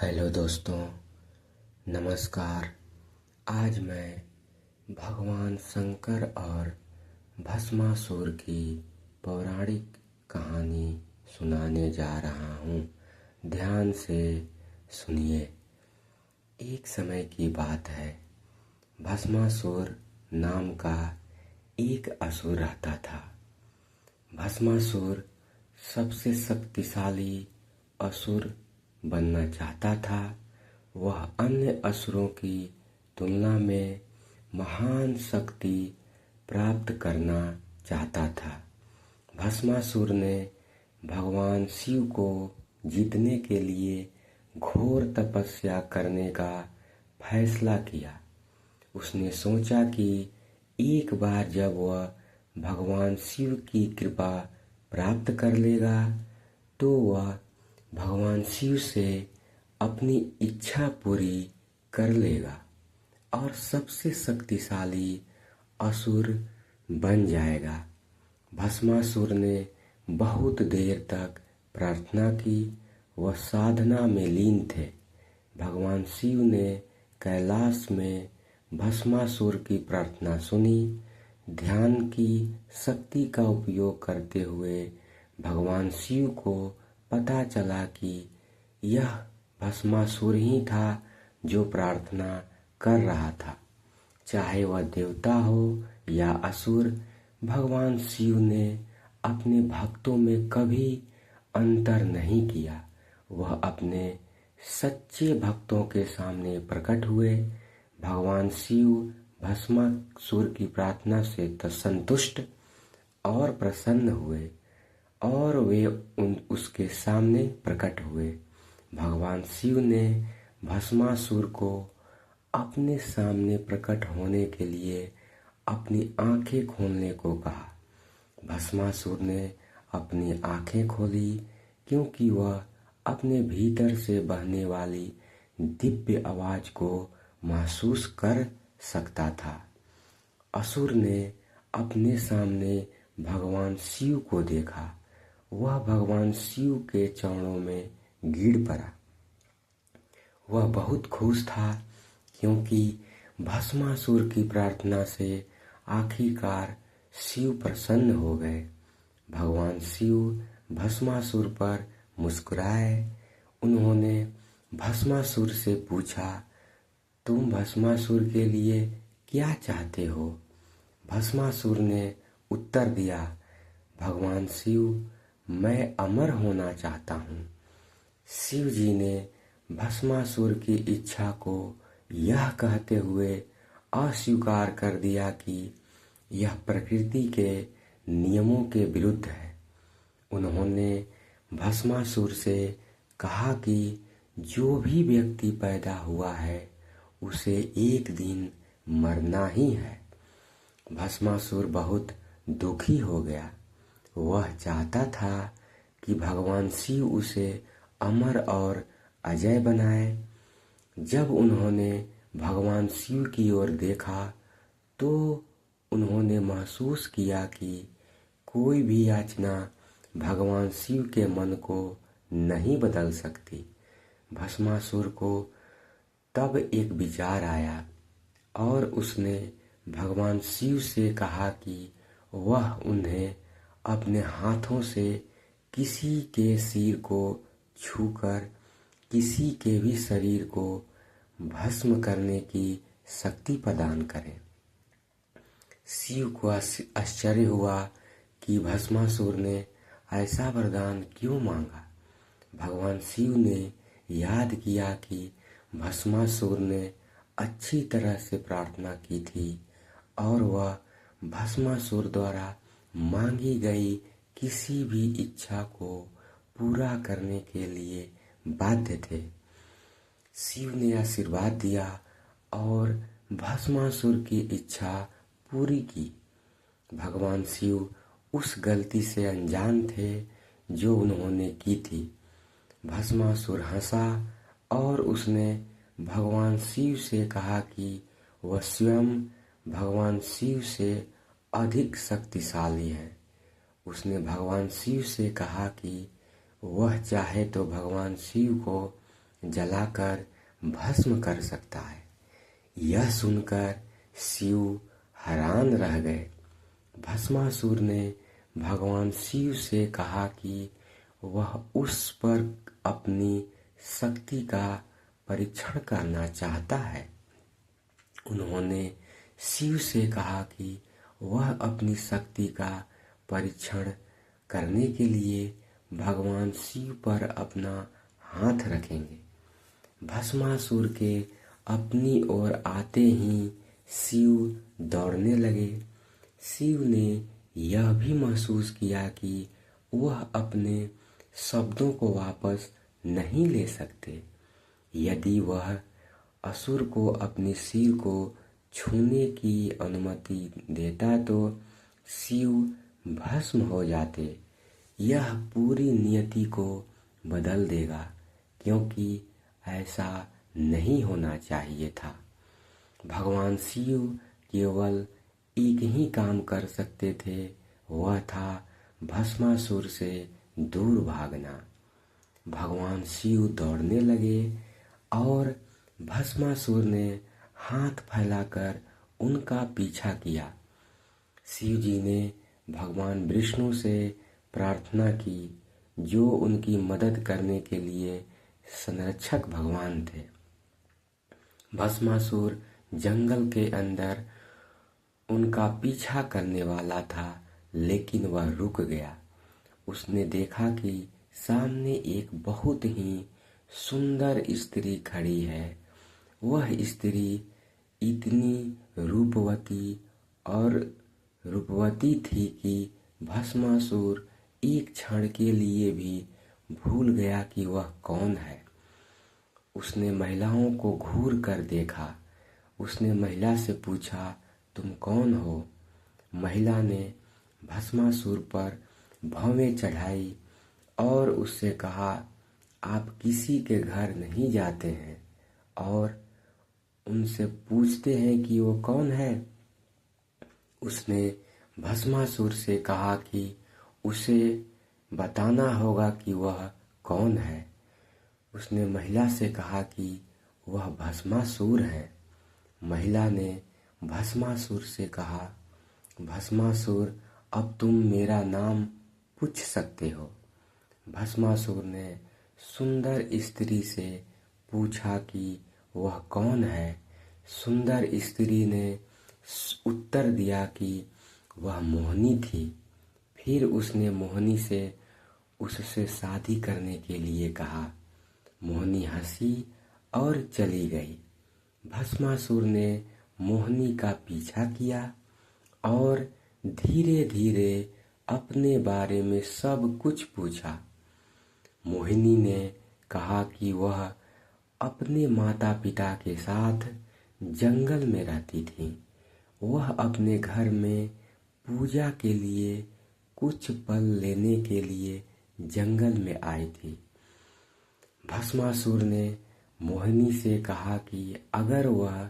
Hello दोस्तों, नमस्कार। आज मैं भगवान शंकर और भस्मासुर की पौराणिक कहानी सुनाने जा रहा हूँ। ध्यान से सुनिए। एक समय की बात है। भस्मासुर नाम का एक असुर रहता था। भस्मासुर सबसे शक्तिशाली असुर बनना चाहता था। वह अन्य असुरों की तुलना में महान शक्ति प्राप्त करना चाहता था। भस्मासुर ने भगवान शिव को जीतने के लिए घोर तपस्या करने का फैसला किया। उसने सोचा कि एक बार जब वह भगवान शिव की कृपा प्राप्त कर लेगा तो वह भगवान शिव से अपनी इच्छा पूरी कर लेगा और सबसे शक्तिशाली असुर बन जाएगा। भस्मासुर ने बहुत देर तक प्रार्थना की। वह साधना में लीन थे। भगवान शिव ने कैलाश में भस्मासुर की प्रार्थना सुनी। ध्यान की शक्ति का उपयोग करते हुए भगवान शिव को पता चला कि यह भस्मासुर ही था जो प्रार्थना कर रहा था। चाहे वह देवता हो या असुर, भगवान शिव ने अपने भक्तों में कभी अंतर नहीं किया। वह अपने सच्चे भक्तों के सामने प्रकट हुए। भगवान शिव भस्मासुर की प्रार्थना से संतुष्ट और प्रसन्न हुए और वे उसके सामने प्रकट हुए। भगवान शिव ने भस्मासुर को अपने सामने प्रकट होने के लिए अपनी आंखें खोलने को कहा। भस्मासुर ने अपनी आंखें खोली क्योंकि वह अपने भीतर से बहने वाली दिव्य आवाज को महसूस कर सकता था। असुर ने अपने सामने भगवान शिव को देखा। वह भगवान शिव के चरणों में गिर पड़ा। वह बहुत खुश था क्योंकि भस्मासुर की प्रार्थना से आखिरकार शिव प्रसन्न हो गए। भगवान शिव भस्मासुर पर मुस्कुराए। उन्होंने भस्मासुर से पूछा, तुम भस्मासुर के लिए क्या चाहते हो? भस्मासुर ने उत्तर दिया, भगवान शिव, मैं अमर होना चाहता हूँ। शिव जी ने भस्मासुर की इच्छा को यह कहते हुए अस्वीकार कर दिया कि यह प्रकृति के नियमों के विरुद्ध है। उन्होंने भस्मासुर से कहा कि जो भी व्यक्ति पैदा हुआ है उसे एक दिन मरना ही है। भस्मासुर बहुत दुखी हो गया। वह चाहता था कि भगवान शिव उसे अमर और अजय बनाए। जब उन्होंने भगवान शिव की ओर देखा तो उन्होंने महसूस किया कि कोई भी याचना भगवान शिव के मन को नहीं बदल सकती। भस्मासुर को तब एक विचार आया और उसने भगवान शिव से कहा कि वह उन्हें अपने हाथों से किसी के सिर को छूकर किसी के भी शरीर को भस्म करने की शक्ति प्रदान करें। शिव को आश्चर्य हुआ कि भस्मासुर ने ऐसा वरदान क्यों मांगा। भगवान शिव ने याद किया कि भस्मासुर ने अच्छी तरह से प्रार्थना की थी और वह भस्मासुर द्वारा मांगी गई किसी भी इच्छा को पूरा करने के लिए बाध्य थे। शिव ने आशीर्वाद दिया और भस्मासुर की इच्छा पूरी की। भगवान शिव उस गलती से अनजान थे जो उन्होंने की थी। भस्मासुर हंसा और उसने भगवान शिव से कहा कि वह स्वयं भगवान शिव से अधिक शक्तिशाली है। उसने भगवान शिव से कहा कि वह चाहे तो भगवान शिव को जलाकर भस्म कर सकता है। यह सुनकर शिव हैरान रह गए। भस्मासुर ने भगवान शिव से कहा कि वह उस पर अपनी शक्ति का परीक्षण करना चाहता है। उन्होंने शिव से कहा कि वह अपनी शक्ति का परीक्षण करने के लिए भगवान शिव पर अपना हाथ रखेंगे। भस्मासुर के अपनी ओर आते ही शिव दौड़ने लगे। शिव ने यह भी महसूस किया कि वह अपने शब्दों को वापस नहीं ले सकते। यदि वह असुर को अपने सिर को छूने की अनुमति देता तो शिव भस्म हो जाते। यह पूरी नियति को बदल देगा, क्योंकि ऐसा नहीं होना चाहिए था। भगवान शिव केवल एक ही काम कर सकते थे, वह था भस्मासुर से दूर भागना। भगवान शिव दौड़ने लगे और भस्मासुर ने हाथ फैलाकर उनका पीछा किया। शिव जी ने भगवान विष्णु से प्रार्थना की, जो उनकी मदद करने के लिए संरक्षक भगवान थे। भस्मासुर जंगल के अंदर उनका पीछा करने वाला था, लेकिन वह रुक गया। उसने देखा कि सामने एक बहुत ही सुंदर स्त्री खड़ी है। वह स्त्री इतनी रूपवती थी कि भस्मासुर एक क्षण के लिए भी भूल गया कि वह कौन है। उसने महिलाओं को घूर कर देखा। उसने महिला से पूछा, तुम कौन हो? महिला ने भस्मासुर पर भौवें चढ़ाई और उससे कहा, आप किसी के घर नहीं जाते हैं और उनसे पूछते हैं कि वो कौन है। उसने भस्मासुर से कहा कि उसे बताना होगा कि वह कौन है। उसने महिला से कहा कि वह भस्मासुर है। महिला ने भस्मासुर से कहा, भस्मासुर, अब तुम मेरा नाम पूछ सकते हो। भस्मासुर ने सुंदर स्त्री से पूछा कि वह कौन है। सुंदर स्त्री ने उत्तर दिया कि वह मोहिनी थी। फिर उसने मोहिनी से उससे शादी करने के लिए कहा। मोहिनी हंसी और चली गई। भस्मासुर ने मोहिनी का पीछा किया और धीरे धीरे अपने बारे में सब कुछ पूछा। मोहिनी ने कहा कि वह अपने माता पिता के साथ जंगल में रहती थी। वह अपने घर में पूजा के लिए कुछ पल लेने के लिए जंगल में आई थी। भस्मासुर ने मोहिनी से कहा कि अगर वह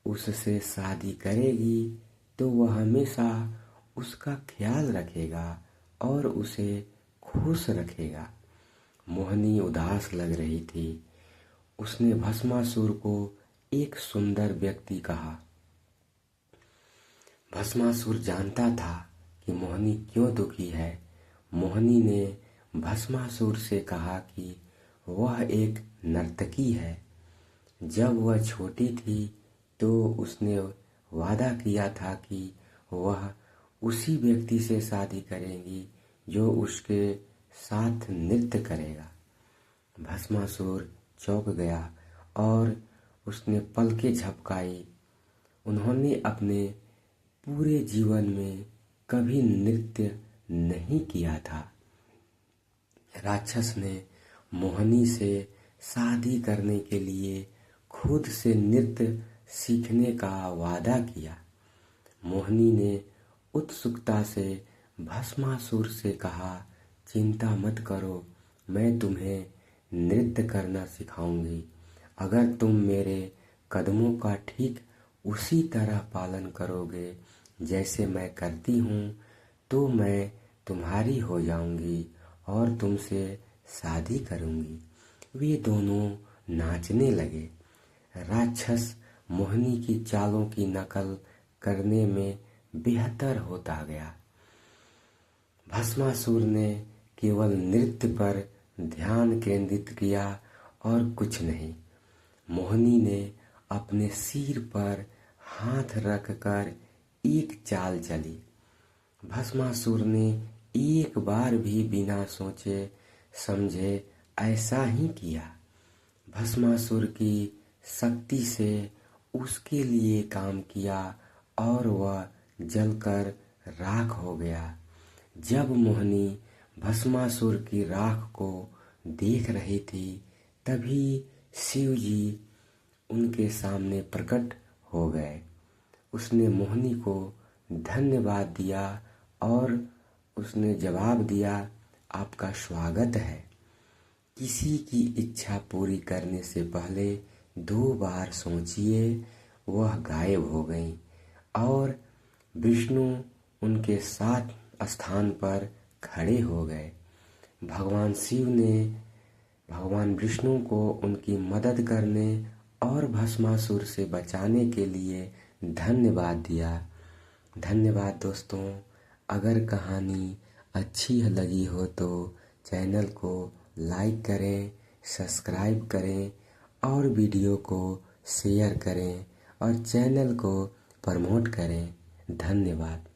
उससे शादी करेगी तो वह हमेशा उसका ख्याल रखेगा और उसे खुश रखेगा। मोहिनी उदास लग रही थी। उसने भस्मासुर को एक सुंदर व्यक्ति कहा। भस्मासुर जानता था कि मोहिनी क्यों दुखी है। मोहिनी ने भस्मासुर से कहा कि वह एक नर्तकी है। जब वह छोटी थी तो उसने वादा किया था कि वह उसी व्यक्ति से शादी करेगी जो उसके साथ नृत्य करेगा। भस्मासुर चौंक गया और उसने पलकें झपकाई। उन्होंने अपने पूरे जीवन में कभी नृत्य नहीं किया था। राक्षस ने मोहिनी से शादी करने के लिए खुद से नृत्य सीखने का वादा किया। मोहिनी ने उत्सुकता से भस्मासुर से कहा, चिंता मत करो, मैं तुम्हें नृत्य करना सिखाऊंगी। अगर तुम मेरे कदमों का ठीक उसी तरह पालन करोगे जैसे मैं करती हूँ तो मैं तुम्हारी हो जाऊंगी और तुमसे शादी करूंगी। वे दोनों नाचने लगे। राक्षस मोहिनी की चालों की नकल करने में बेहतर होता गया। भस्मासुर ने केवल नृत्य पर ध्यान केंद्रित किया और कुछ नहीं। मोहिनी ने अपने सिर पर हाथ रखकर एक चाल चली। भस्मासुर ने एक बार भी बिना सोचे समझे ऐसा ही किया। भस्मासुर की शक्ति से उसके लिए काम किया और वह जलकर राख हो गया। जब मोहिनी भस्मासुर की राख को देख रही थी, तभी शिव जी उनके सामने प्रकट हो गए। उसने मोहिनी को धन्यवाद दिया और उसने जवाब दिया, आपका स्वागत है। किसी की इच्छा पूरी करने से पहले 2 बार सोचिए। वह गायब हो गई और विष्णु उनके साथ स्थान पर खड़े हो गए। भगवान शिव ने भगवान विष्णु को उनकी मदद करने और भस्मासुर से बचाने के लिए धन्यवाद दिया। धन्यवाद दोस्तों। अगर कहानी अच्छी लगी हो तो चैनल को लाइक करें, सब्सक्राइब करें और वीडियो को शेयर करें और चैनल को प्रमोट करें। धन्यवाद।